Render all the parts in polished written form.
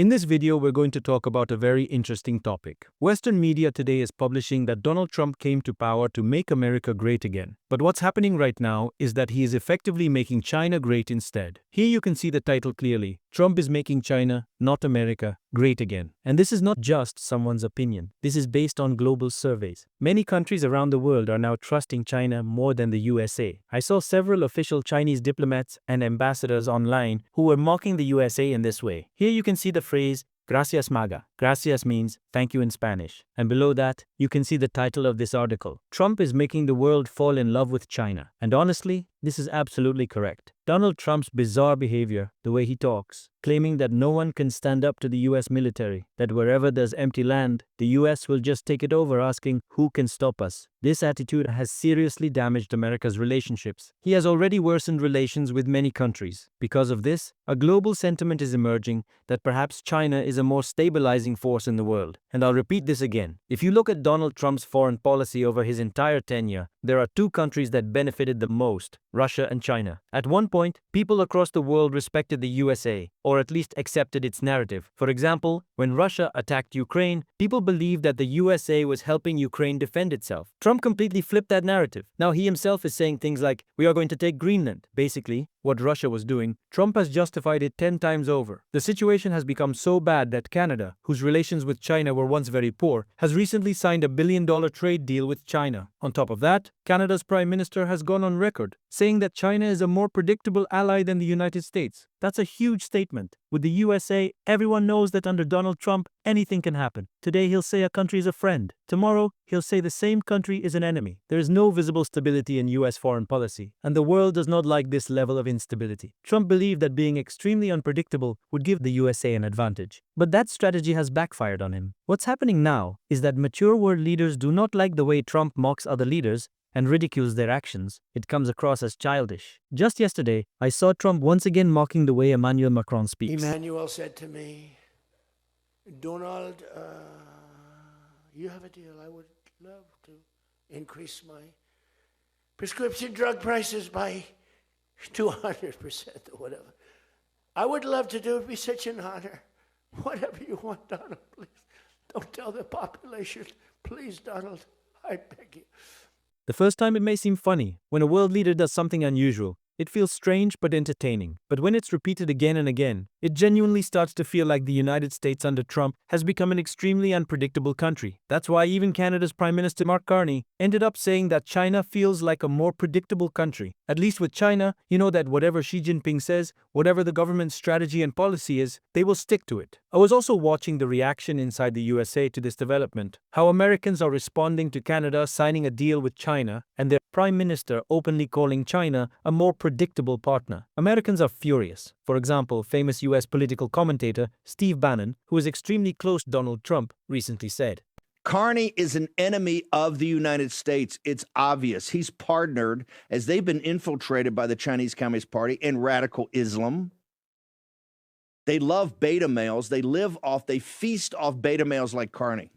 In this video, we're going to talk about a very interesting topic. Western media today is publishing that Donald Trump came to power to make America great again. But what's happening right now is that he is effectively making China great instead. Here you can see the title clearly. Trump is making China, not America, great again. And this is not just someone's opinion. This is based on global surveys. Many countries around the world are now trusting China more than the USA. I saw several official Chinese diplomats and ambassadors online who were mocking the USA in this way. Here you can see the phrase, Gracias MAGA. Gracias means thank you in Spanish. And below that, you can see the title of this article. Trump is making the world fall in love with China. And honestly, this is absolutely correct. Donald Trump's bizarre behavior, the way he talks, claiming that no one can stand up to the US military, that wherever there's empty land, the US will just take it over, asking who can stop us. This attitude has seriously damaged America's relationships. He has already worsened relations with many countries. Because of this, a global sentiment is emerging that perhaps China is a more stabilizing force in the world. And I'll repeat this again. If you look at Donald Trump's foreign policy over his entire tenure, there are two countries that benefited the most, Russia and China. At one point, people across the world respected the USA, or at least accepted its narrative. For example, when Russia attacked Ukraine, people believed that the USA was helping Ukraine defend itself. Trump completely flipped that narrative. Now he himself is saying things like, we are going to take Greenland. Basically, what Russia was doing, Trump has justified it 10 times over. The situation has become so bad that Canada, whose relations with China were once very poor, has recently signed a $1 billion trade deal with China. On top of that, Canada's Prime Minister has gone on record saying that China is a more predictable ally than the United States. That's a huge statement. With the USA, everyone knows that under Donald Trump, anything can happen. Today he'll say a country is a friend. Tomorrow, he'll say the same country is an enemy. There is no visible stability in US foreign policy, and the world does not like this level of instability. Trump believed that being extremely unpredictable would give the USA an advantage. But that strategy has backfired on him. What's happening now is that mature world leaders do not like the way Trump mocks other leaders and ridicules their actions. It comes across as childish. Just yesterday, I saw Trump once again mocking the way Emmanuel Macron speaks. Emmanuel said to me, Donald, you have a deal. I would love to increase my prescription drug prices by 200% or whatever. I would love to do it. It'd be such an honor. Whatever you want, Donald, please. Don't tell the population. Please, Donald, I beg you. The first time it may seem funny. When a world leader does something unusual, it feels strange but entertaining. But when it's repeated again and again, it genuinely starts to feel like the United States under Trump has become an extremely unpredictable country. That's why even Canada's Prime Minister Mark Carney ended up saying that China feels like a more predictable country. At least with China, you know that whatever Xi Jinping says, whatever the government's strategy and policy is, they will stick to it. I was also watching the reaction inside the USA to this development, how Americans are responding to Canada signing a deal with China and their Prime Minister openly calling China a more predictable partner. Americans are furious. For example, famous US political commentator Steve Bannon, who is extremely close to Donald Trump, recently said, Carney is an enemy of the United States. It's obvious. He's partnered, as they've been infiltrated by the Chinese Communist Party and radical Islam. They love beta males. They feast off beta males like Carney.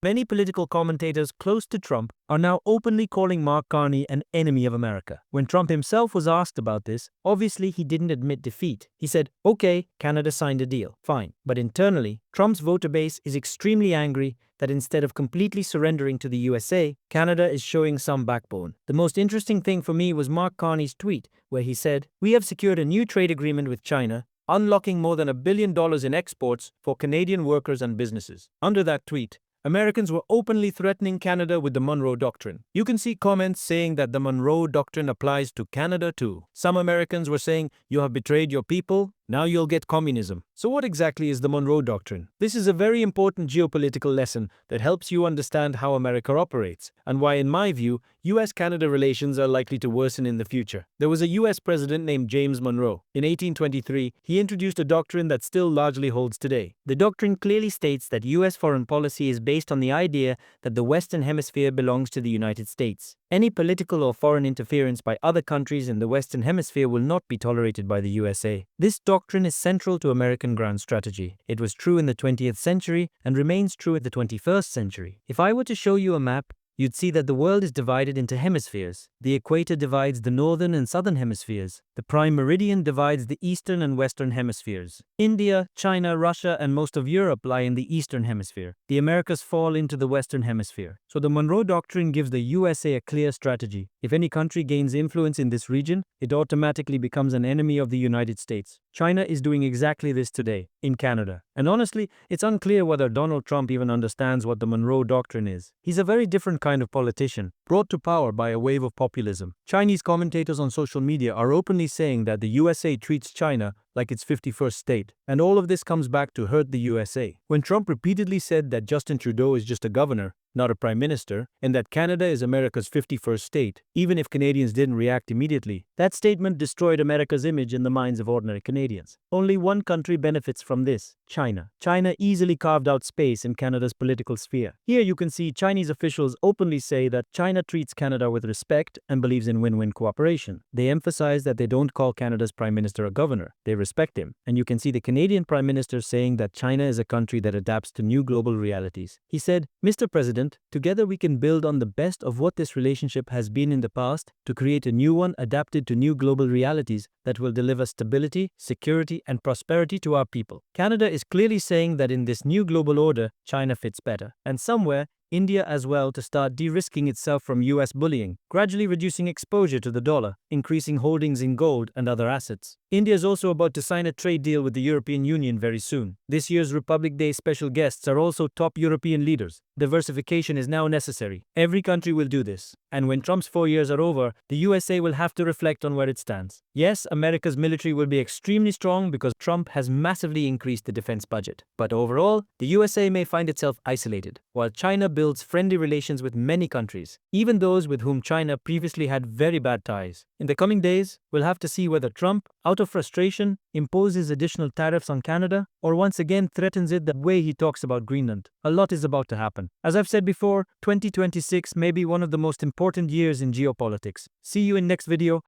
Many political commentators close to Trump are now openly calling Mark Carney an enemy of America. When Trump himself was asked about this, obviously he didn't admit defeat. He said, okay, Canada signed a deal, fine. But internally, Trump's voter base is extremely angry that instead of completely surrendering to the USA, Canada is showing some backbone. The most interesting thing for me was Mark Carney's tweet, where he said, we have secured a new trade agreement with China, unlocking more than $1 billion in exports for Canadian workers and businesses. Under that tweet, Americans were openly threatening Canada with the Monroe Doctrine. You can see comments saying that the Monroe Doctrine applies to Canada too. Some Americans were saying, you have betrayed your people, now you'll get communism. So what exactly is the Monroe Doctrine? This is a very important geopolitical lesson that helps you understand how America operates, and why, in my view, US-Canada relations are likely to worsen in the future. There was a US president named James Monroe. In 1823, he introduced a doctrine that still largely holds today. The doctrine clearly states that US foreign policy is based on the idea that the Western Hemisphere belongs to the United States. Any political or foreign interference by other countries in the Western Hemisphere will not be tolerated by the USA. This doctrine is central to American grand strategy. It was true in the 20th century and remains true in the 21st century. If I were to show you a map, you'd see that the world is divided into hemispheres. The equator divides the northern and southern hemispheres. The prime meridian divides the eastern and western hemispheres. India, China, Russia, and most of Europe lie in the eastern hemisphere. The Americas fall into the western hemisphere. So the Monroe Doctrine gives the USA a clear strategy. If any country gains influence in this region, it automatically becomes an enemy of the United States. China is doing exactly this today, in Canada. And honestly, it's unclear whether Donald Trump even understands what the Monroe Doctrine is. He's a very different kind of politician, brought to power by a wave of populism. Chinese commentators on social media are openly saying that the USA treats China like its 51st state. And all of this comes back to hurt the USA. When Trump repeatedly said that Justin Trudeau is just a governor, not a prime minister, and that Canada is America's 51st state, even if Canadians didn't react immediately, that statement destroyed America's image in the minds of ordinary Canadians. Only one country benefits from this: China. China easily carved out space in Canada's political sphere. Here you can see Chinese officials openly say that China treats Canada with respect and believes in win-win cooperation. They emphasize that they don't call Canada's prime minister a governor. They respect him. And you can see the Canadian prime minister saying that China is a country that adapts to new global realities. He said, "Mr. President, together we can build on the best of what this relationship has been in the past to create a new one adapted to new global realities that will deliver stability, security, and prosperity to our people." Canada is clearly saying that in this new global order, China fits better. And somewhere, India as well, to start de-risking itself from US bullying, gradually reducing exposure to the dollar, increasing holdings in gold and other assets. India is also about to sign a trade deal with the European Union very soon. This year's Republic Day special guests are also top European leaders. Diversification is now necessary. Every country will do this. And when Trump's 4 years are over, the USA will have to reflect on where it stands. Yes, America's military will be extremely strong because Trump has massively increased the defense budget. But overall, the USA may find itself isolated, while China builds friendly relations with many countries, even those with whom China previously had very bad ties. In the coming days, we'll have to see whether Trump, out of frustration, imposes additional tariffs on Canada, or once again threatens it the way he talks about Greenland. A lot is about to happen. As I've said before, 2026 may be one of the most important years in geopolitics. See you in next video.